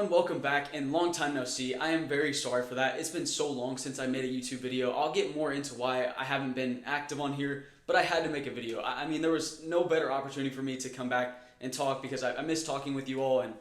everyone, welcome back, and long time no see. I am very sorry for that. It's been so long since I made a YouTube video. I'll get more into why I haven't been active on here, but I had to make a video. I mean, there was no better opportunity for me to come back and talk because I miss talking with you all, and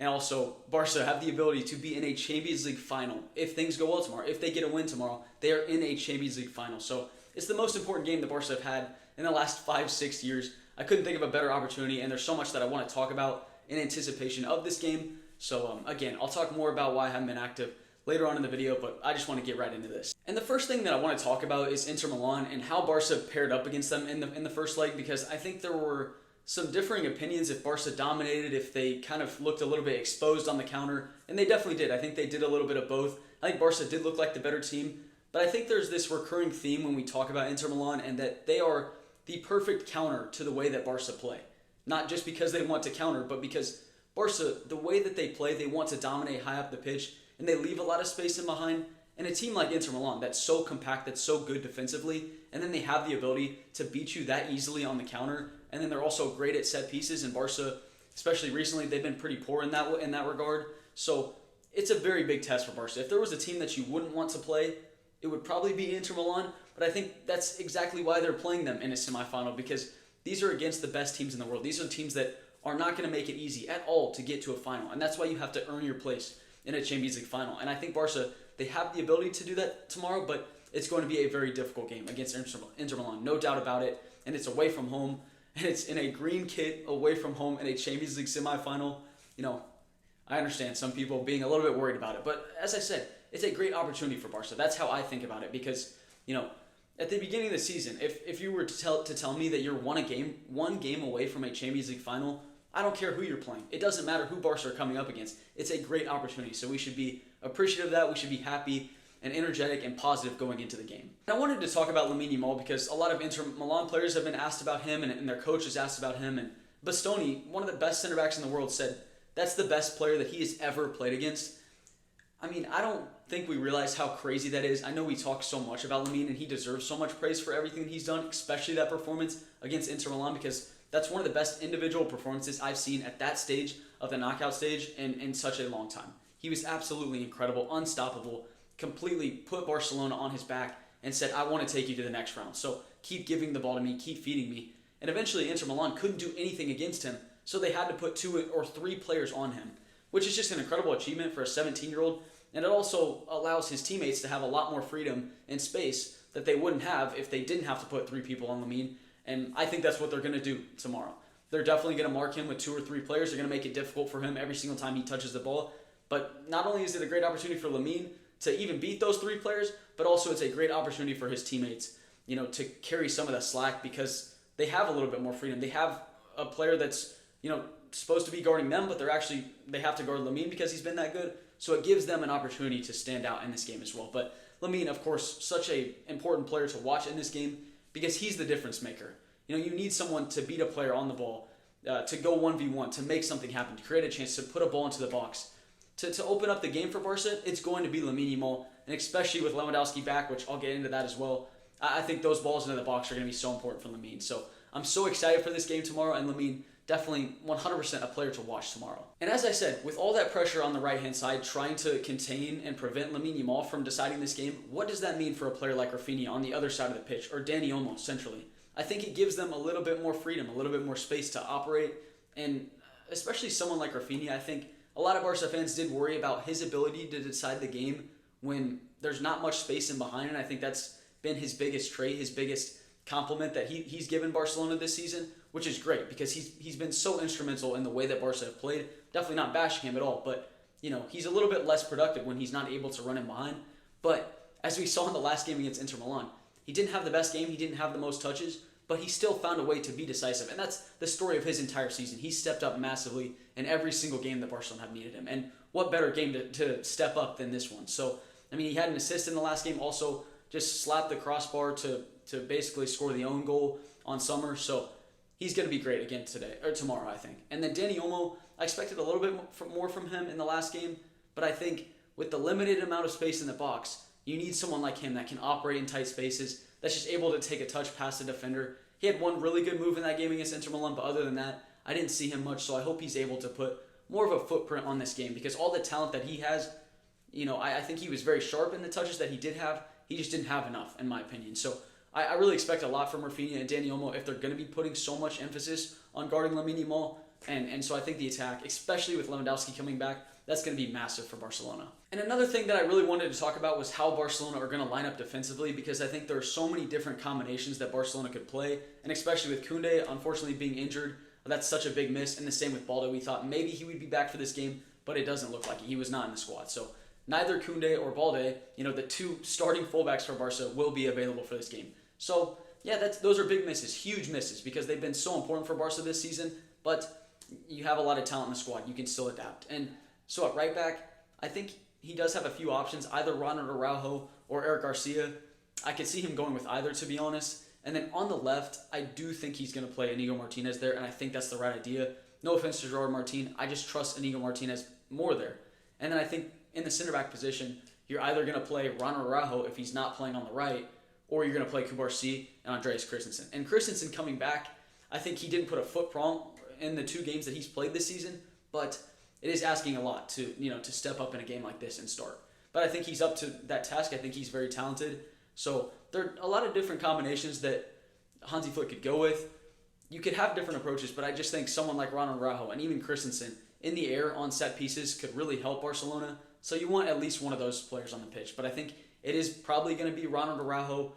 also Barca have the ability to be in a Champions League final. If things go well tomorrow, if they get a win tomorrow, they are in a Champions League final. So it's the most important game that Barca have had in the last 5-6 years. I couldn't think of a better opportunity, and there's so much that I want to talk about in anticipation of this game. So again, I'll talk more about why I haven't been active later on in the video, but I just want to get right into this. And the first thing that I want to talk about is Inter Milan and how Barca paired up against them in the first leg, because I think there were some differing opinions if Barca dominated, if they kind of looked a little bit exposed on the counter, and they definitely did. I think they did a little bit of both. I think Barca did look like the better team, but I think there's this recurring theme when we talk about Inter Milan, and that they are the perfect counter to the way that Barca play. Not just because they want to counter, but because Barca, the way that they play, they want to dominate high up the pitch, and they leave a lot of space in behind. And a team like Inter Milan that's so compact, that's so good defensively, and then they have the ability to beat you that easily on the counter, and then they're also great at set pieces, and Barca, especially recently, they've been pretty poor in that regard. So it's a very big test for Barca. If there was a team that you wouldn't want to play, it would probably be Inter Milan, but I think that's exactly why they're playing them in a semifinal, because these are against the best teams in the world. These are teams that are not going to make it easy at all to get to a final. And that's why you have to earn your place in a Champions League final. And I think Barca, they have the ability to do that tomorrow, but it's going to be a very difficult game against Inter Milan, no doubt about it. And it's away from home, and it's in a green kit away from home in a Champions League semifinal. You know, I understand some people being a little bit worried about it, but as I said, it's a great opportunity for Barca. That's how I think about it, because, you know, at the beginning of the season, if you were to tell me that you're one game away from a Champions League final, I don't care who you're playing. It doesn't matter who Barca are coming up against. It's a great opportunity, so we should be appreciative of that. We should be happy and energetic and positive going into the game. And I wanted to talk about Lamine Yamal because a lot of Inter Milan players have been asked about him, and their coach has asked about him. And Bastoni, one of the best center backs in the world, said that's the best player that he has ever played against. I mean, I don't think we realize how crazy that is. I know we talk so much about Lamine, and he deserves so much praise for everything he's done, especially that performance against Inter Milan, because that's one of the best individual performances I've seen at that stage of the knockout stage in such a long time. He was absolutely incredible, unstoppable, completely put Barcelona on his back and said, I want to take you to the next round. So keep giving the ball to me, keep feeding me. And eventually Inter Milan couldn't do anything against him, so they had to put 2 or 3 players on him, which is just an incredible achievement for a 17-year-old. And it also allows his teammates to have a lot more freedom and space that they wouldn't have if they didn't have to put 3 people on Lamine. And I think that's what they're going to do tomorrow. They're definitely going to mark him with 2 or 3 players. They're going to make it difficult for him every single time he touches the ball. But not only is it a great opportunity for Lamine to even beat those 3 players, but also it's a great opportunity for his teammates, you know, to carry some of the slack because they have a little bit more freedom. They have a player that's, you know, supposed to be guarding them, but they have to guard Lamine because he's been that good. So it gives them an opportunity to stand out in this game as well. But Lamine, of course, such an important player to watch in this game because he's the difference maker. You know, you need someone to beat a player on the ball, to go 1v1, to make something happen, to create a chance, to put a ball into the box. To open up the game for Barca, it's going to be Lamine Yamal, and especially with Lewandowski back, which I'll get into that as well. I think those balls into the box are going to be so important for Lamine. So I'm so excited for this game tomorrow, and Lamine, definitely 100% a player to watch tomorrow. And as I said, with all that pressure on the right-hand side, trying to contain and prevent Lamine Yamal from deciding this game, what does that mean for a player like Rafinha on the other side of the pitch, or Dani Olmo centrally? I think it gives them a little bit more freedom, a little bit more space to operate, and especially someone like Rafinha, I think a lot of Barca fans did worry about his ability to decide the game when there's not much space in behind, and I think that's been his biggest trait, his biggest compliment that he's given Barcelona this season, which is great because he's been so instrumental in the way that Barca have played. Definitely not bashing him at all, but you know, he's a little bit less productive when he's not able to run in behind. But as we saw in the last game against Inter Milan, he didn't have the best game, he didn't have the most touches, but he still found a way to be decisive. And that's the story of his entire season. He stepped up massively in every single game that Barcelona have needed him. And what better game to step up than this one? So, I mean, he had an assist in the last game, also just slapped the crossbar to basically score the own goal on Summer. So he's going to be great again tomorrow, I think. And then Dani Olmo, I expected a little bit more from him in the last game, but I think with the limited amount of space in the box, you need someone like him that can operate in tight spaces, that's just able to take a touch past the defender. He had one really good move in that game against Inter Milan, but other than that, I didn't see him much, so I hope he's able to put more of a footprint on this game because all the talent that he has, I think he was very sharp in the touches that he did have. He just didn't have enough, in my opinion. So I really expect a lot from Rafinha and Dani Olmo if they're going to be putting so much emphasis on guarding Lamine Yamal. And so I think the attack, especially with Lewandowski coming back, that's going to be massive for Barcelona. And another thing that I really wanted to talk about was how Barcelona are going to line up defensively because I think there are so many different combinations that Barcelona could play, and especially with Koundé unfortunately being injured, that's such a big miss. And the same with Balde. We thought maybe he would be back for this game, but it doesn't look like it. He was not in the squad. So neither Koundé or Balde, the two starting fullbacks for Barca, will be available for this game. So yeah, those are big misses, huge misses, because they've been so important for Barca this season, but you have a lot of talent in the squad. You can still adapt. And so at right back, I think he does have a few options, either Ronald Araujo or Eric Garcia. I could see him going with either, to be honest. And then on the left, I do think he's going to play Inigo Martinez there, and I think that's the right idea. No offense to Gerard Martin, I just trust Inigo Martinez more there. And then I think in the center back position, you're either going to play Ronald Araujo if he's not playing on the right, or you're going to play Kubarsi and Andreas Christensen. And Christensen coming back, I think he didn't put a foot wrong in the 2 games that he's played this season, but it is asking a lot to step up in a game like this and start. But I think he's up to that task. I think he's very talented. So there are a lot of different combinations that Hansi Flick could go with. You could have different approaches, but I just think someone like Ronald Araujo and even Christensen in the air on set pieces could really help Barcelona. So you want at least one of those players on the pitch. But I think it is probably going to be Ronald Araujo,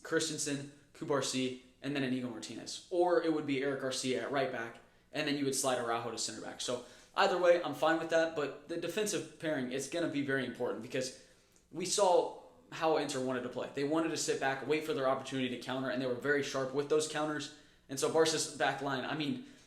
Christensen, Kubarsi, and then Inigo Martinez. Or it would be Eric Garcia at right back, and then you would slide Araujo to center back. So either way, I'm fine with that, but the defensive pairing is going to be very important because we saw how Inter wanted to play. They wanted to sit back, wait for their opportunity to counter, and they were very sharp with those counters. And so Barca's back line,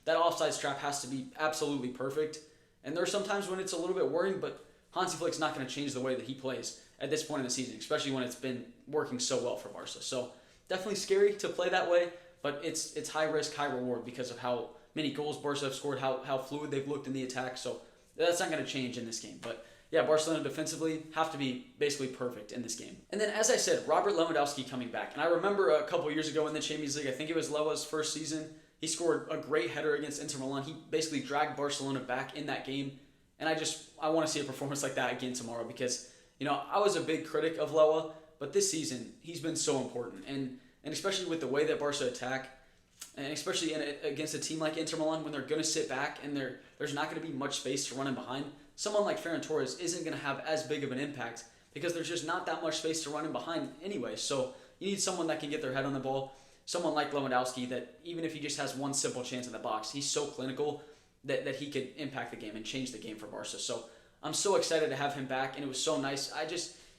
that offsides trap has to be absolutely perfect. And there are some times when it's a little bit worrying, but Hansi Flick's not going to change the way that he plays at this point in the season, especially when it's been working so well for Barca. So definitely scary to play that way, but it's high risk, high reward because of how many goals Barca have scored, how fluid they've looked in the attack. So that's not going to change in this game. But yeah, Barcelona defensively have to be basically perfect in this game. And then, as I said, Robert Lewandowski coming back. And I remember a couple years ago in the Champions League, I think it was Lewa's first season, he scored a great header against Inter Milan. He basically dragged Barcelona back in that game. And I want to see a performance like that again tomorrow because, I was a big critic of Lewa, but this season, he's been so important. And especially with the way that Barca attack, and especially against a team like Inter Milan when they're going to sit back and there's not going to be much space to run in behind, someone like Ferran Torres isn't going to have as big of an impact because there's just not that much space to run in behind anyway. So you need someone that can get their head on the ball, someone like Lewandowski that even if he just has one simple chance in the box, he's so clinical that he could impact the game and change the game for Barca. So I'm so excited to have him back, and it was so nice.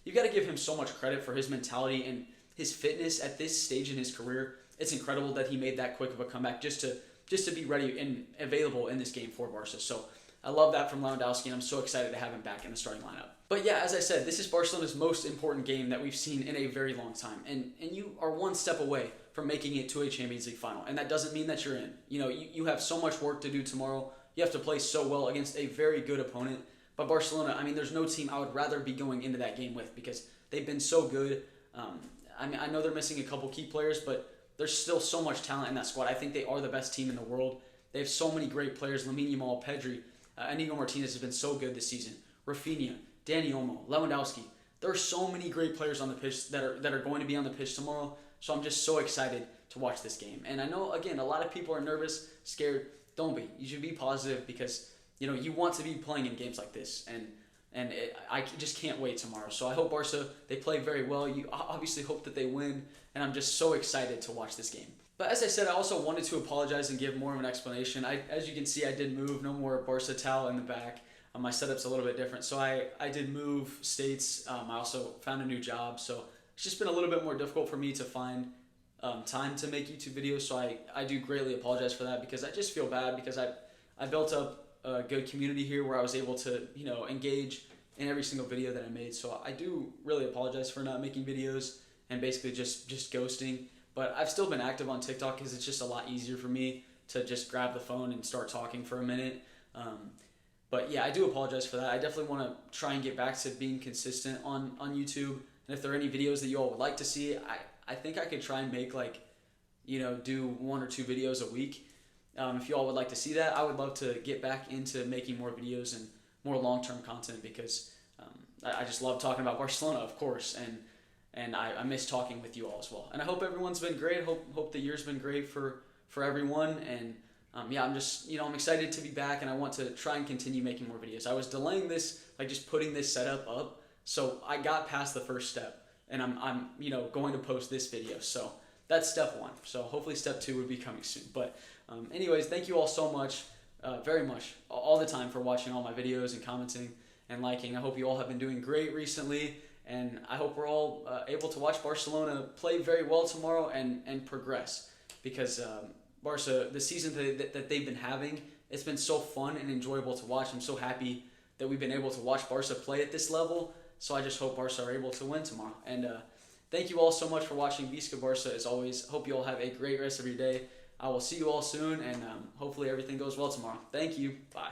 You got to give him so much credit for his mentality and his fitness at this stage in his career. It's incredible that he made that quick of a comeback just to be ready and available in this game for Barca. So I love that from Lewandowski, and I'm so excited to have him back in the starting lineup. But yeah, as I said, this is Barcelona's most important game that we've seen in a very long time. And you are one step away from making it to a Champions League final. And that doesn't mean that you're in. You have so much work to do tomorrow. You have to play so well against a very good opponent. But Barcelona, there's no team I would rather be going into that game with because they've been so good. I know they're missing a couple key players, but there's still so much talent in that squad. I think they are the best team in the world. They have so many great players. Lamine Yamal, Pedri, Inigo Martinez has been so good this season. Rafinha, Dani Olmo, Lewandowski. There are so many great players on the pitch that are going to be on the pitch tomorrow. So I'm just so excited to watch this game. And I know, again, a lot of people are nervous, scared. Don't be. You should be positive because, you want to be playing in games like this. And I just can't wait tomorrow. So I hope Barca, they play very well. You obviously hope that they win. And I'm just so excited to watch this game. But as I said, I also wanted to apologize and give more of an explanation. As you can see, I did move. No more Barca towel in the back. My setup's a little bit different. So I did move states. I also found a new job. So it's just been a little bit more difficult for me to find time to make YouTube videos. So I do greatly apologize for that because I just feel bad because I built up a good community here where I was able to, engage in every single video that I made. So I do really apologize for not making videos and basically just ghosting. But I've still been active on TikTok because it's just a lot easier for me to just grab the phone and start talking for a minute. But yeah, I do apologize for that. I definitely want to try and get back to being consistent on YouTube. And if there are any videos that you all would like to see, I think I could try and make do 1 or 2 videos a week. If you all would like to see that, I would love to get back into making more videos and more long-term content because I just love talking about Barcelona, of course, and I miss talking with you all as well. And I hope everyone's been great. Hope the year's been great for everyone. And yeah, I'm excited to be back, and I want to try and continue making more videos. I was delaying this, like just putting this setup up, so I got past the first step, and I'm going to post this video. So that's step one. So hopefully step two would be coming soon. But anyways, thank you all so much, very much, all the time for watching all my videos and commenting and liking. I hope you all have been doing great recently, and I hope we're all able to watch Barcelona play very well tomorrow and progress, because Barca, the season that they've been having, it's been so fun and enjoyable to watch. I'm so happy that we've been able to watch Barca play at this level, so I just hope Barca are able to win tomorrow. And thank you all so much for watching VISCA Barca as always. Hope you all have a great rest of your day. I will see you all soon, and hopefully everything goes well tomorrow. Thank you. Bye.